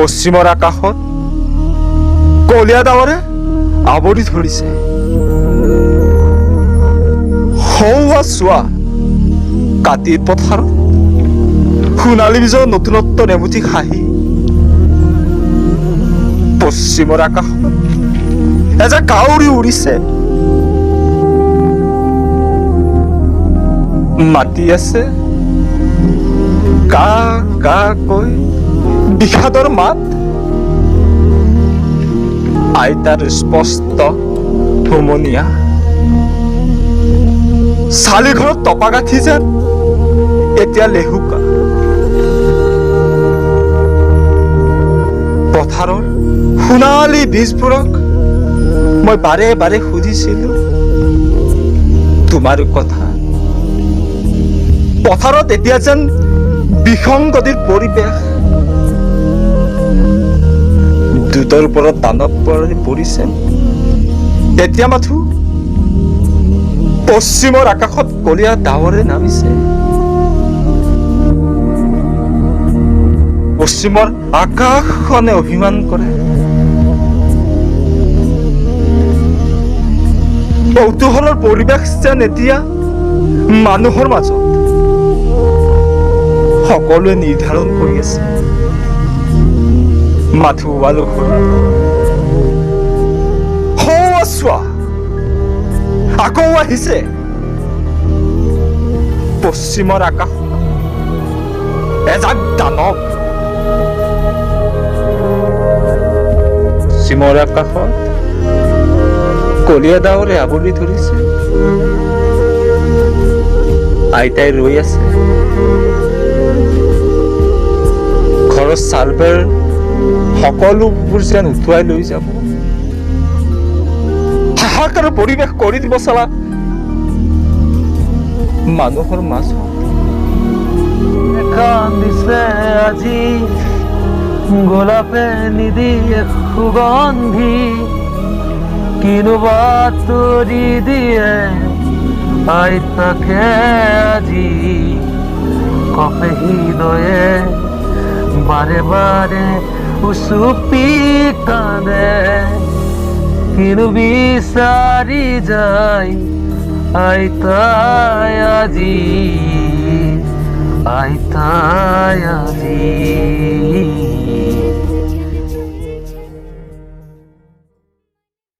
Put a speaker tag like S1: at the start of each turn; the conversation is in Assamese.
S1: পশ্চিমৰ আকাশত কলীয়া ডাৱৰে আৱৰি ধৰিছে। সৌৱা চোৱা কাতিৰ পথাৰত সোণালী বীজৰ নতুনত্ব নেমুঠি খাহি। পশ্চিমৰ আকাশত এজাক কাউৰী উৰিছে, মাতি আছে কা কা কৈ বিষাদৰ মাত। আইতাৰ স্পষ্ট হুমনিয়া, চালি ঘৰত টপা গাঁঠি যেন এতিয়া লেহুকা। পথাৰৰ সোণালী বীজবোৰক মই বাৰে বাৰে সুধিছিলো তোমাৰ কথা। পথাৰত এতিয়া যেন বিসংগতিৰ পৰিৱেশ, দুটৰ ওপৰত দানৱ পৰিছে। এতিয়া মাথো পশ্চিমৰ আকাশত কলীয়া ডাৱৰে নামিছে। পশ্চিমৰ আকাশখনে অভিমান কৰে, কৌতূহলৰ পৰিৱেশ যেন এতিয়া মানুহৰ মাজত। সকলোৱে নিৰ্ধাৰণ কৰি আছে মাথো ৱালো চোৱা আকৌ আহিছে পশ্চিমৰ আকাশ এজাক দানৱ। পশ্চিমৰ আকাশত কলীয়া ডাৱৰে আৱৰি ধৰিছে। আইতাই ৰৈ আছে ঘৰৰ চালবেৰ সকলোবোৰ যেন উঠুৱাই লৈ যাব। হাহাকাৰ পৰিৱেশ কৰি দিব চালা মানুহৰ মাজত।
S2: কান্দিছে আজি গোলাপে নিদিয়ে সুগন্ধি, কিনোবা তৰি দিয়ে আইতাকে আজি। কপে হৃদয়ে বাৰে বাৰে উচুপি কান্দে, কিনো বিচাৰি যায় আইতাই আজি, আইতাই আজি।